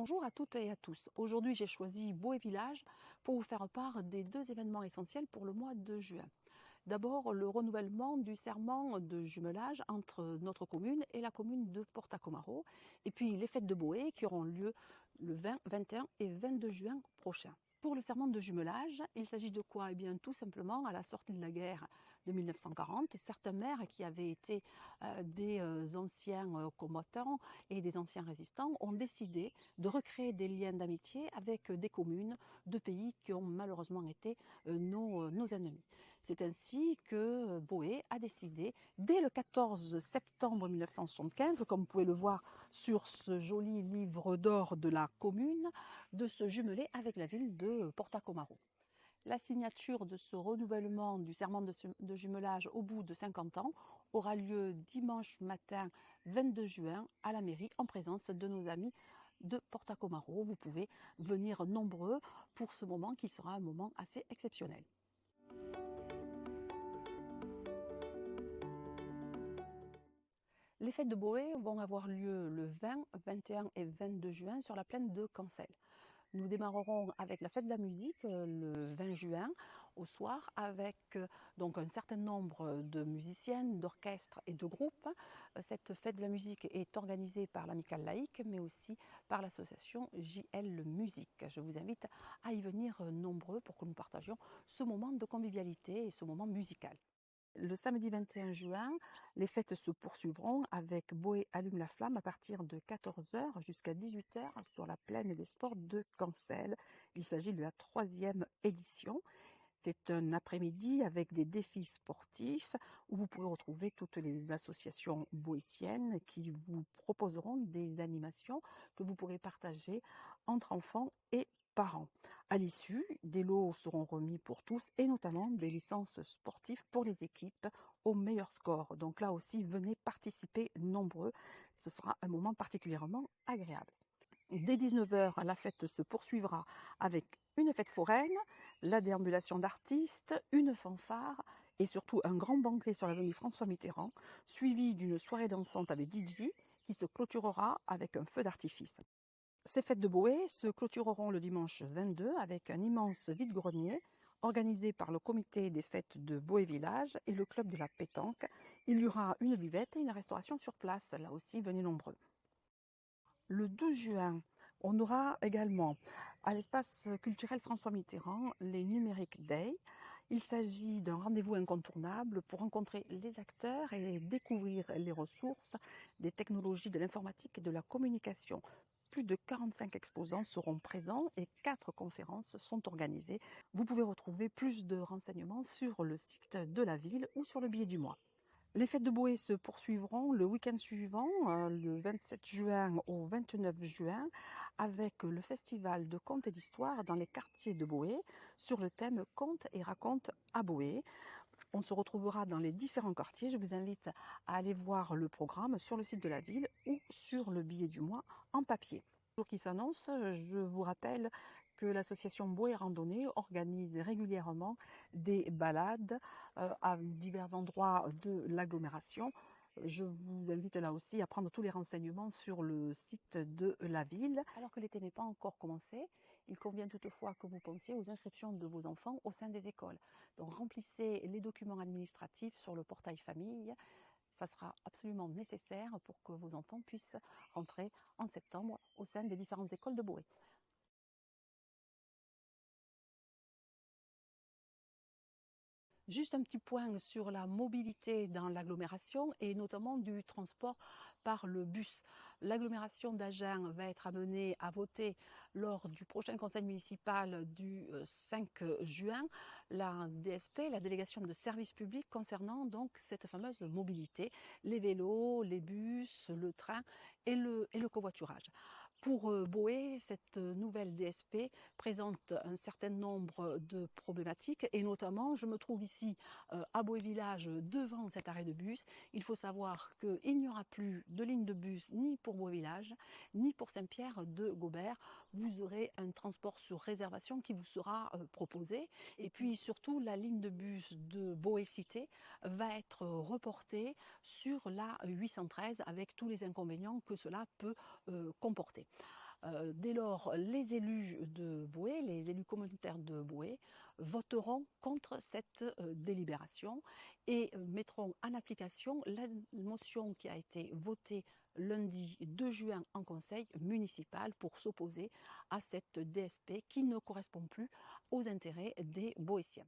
Bonjour à toutes et à tous. Aujourd'hui, j'ai choisi Boé Village pour vous faire part des deux événements essentiels pour le mois de juin. D'abord, le renouvellement du serment de jumelage entre notre commune et la commune de Porta-Comaro, et puis les fêtes de Boé qui auront lieu le 20, 21 et 22 juin prochain. Pour le serment de jumelage, il s'agit de quoi? Eh bien, tout simplement, à la sortie de la guerre de 1940, certains maires qui avaient été des anciens combattants et des anciens résistants ont décidé de recréer des liens d'amitié avec des communes de pays qui ont malheureusement été nos ennemis. C'est ainsi que Boé a décidé, dès le 14 septembre 1975, comme vous pouvez le voir sur ce joli livre d'or de la commune, de se jumeler avec la ville de Porta-Comaro. La signature de ce renouvellement du serment de jumelage au bout de 50 ans aura lieu dimanche matin 22 juin à la mairie en présence de nos amis de Porta-Comaro. Vous pouvez venir nombreux pour ce moment qui sera un moment assez exceptionnel. Les fêtes de Boé vont avoir lieu le 20, 21 et 22 juin sur la plaine de Cancel. Nous démarrerons avec la fête de la musique le 20 juin au soir avec donc un certain nombre de musiciennes, d'orchestres et de groupes. Cette fête de la musique est organisée par l'Amicale laïque mais aussi par l'association JL Musique. Je vous invite à y venir nombreux pour que nous partagions ce moment de convivialité et ce moment musical. Le samedi 21 juin, les fêtes se poursuivront avec Boé allume la flamme à partir de 14 h jusqu'à 18 h sur la plaine des sports de Cancel. Il s'agit de la 3e édition. C'est un après-midi avec des défis sportifs où vous pourrez retrouver toutes les associations boétiennes qui vous proposeront des animations que vous pourrez partager entre enfants et parents. À l'issue, des lots seront remis pour tous et notamment des licences sportives pour les équipes au meilleur score. Donc là aussi, venez participer nombreux. Ce sera un moment particulièrement agréable. Dès 19 h, la fête se poursuivra avec une fête foraine, la déambulation d'artistes, une fanfare et surtout un grand banquet sur l'avenue François Mitterrand, suivi d'une soirée dansante avec DJ qui se clôturera avec un feu d'artifice. Ces fêtes de Boé se clôtureront le dimanche 22 avec un immense vide-grenier organisé par le comité des fêtes de Boé Village et le club de la pétanque. Il y aura une buvette et une restauration sur place. Là aussi, venez nombreux. Le 12 juin, on aura également à l'espace culturel François Mitterrand les Numériques Day. Il s'agit d'un rendez-vous incontournable pour rencontrer les acteurs et découvrir les ressources des technologies de l'informatique et de la communication. Plus de 45 exposants seront présents et 4 conférences sont organisées. Vous pouvez retrouver plus de renseignements sur le site de la ville ou sur le billet du mois. Les fêtes de Boé se poursuivront le week-end suivant, le 27 juin au 29 juin, avec le festival de contes et d'histoire dans les quartiers de Boé sur le thème Contes et racontes à Boé. On se retrouvera dans les différents quartiers. Je vous invite à aller voir le programme sur le site de la ville ou sur le billet du mois en papier. Jour qui s'annonce, je vous rappelle que l'association Boé Randonnée organise régulièrement des balades à divers endroits de l'agglomération. Je vous invite là aussi à prendre tous les renseignements sur le site de la ville. Alors que l'été n'est pas encore commencé, il convient toutefois que vous pensiez aux inscriptions de vos enfants au sein des écoles. Donc remplissez les documents administratifs sur le portail famille. Ça sera absolument nécessaire pour que vos enfants puissent rentrer en septembre au sein des différentes écoles de Boé. Juste un petit point sur la mobilité dans l'agglomération et notamment du transport par le bus. L'agglomération d'Agen va être amenée à voter lors du prochain conseil municipal du 5 juin la DSP, la délégation de services publics concernant donc cette fameuse mobilité, les vélos, les bus, le train et le covoiturage. Pour Boé, cette nouvelle DSP présente un certain nombre de problématiques et notamment, je me trouve ici à Boé Village devant cet arrêt de bus. Il faut savoir qu'il n'y aura plus de ligne de bus ni pour Boé Village ni pour Saint-Pierre de Gobert. Vous aurez un transport sur réservation qui vous sera proposé et puis surtout la ligne de bus de Boé Cité va être reportée sur la 813 avec tous les inconvénients que cela peut comporter. Dès lors, les élus de Boë, les élus communautaires de Boë, voteront contre cette délibération et mettront en application la motion qui a été votée lundi 2 juin en conseil municipal pour s'opposer à cette DSP qui ne correspond plus aux intérêts des Boétiens.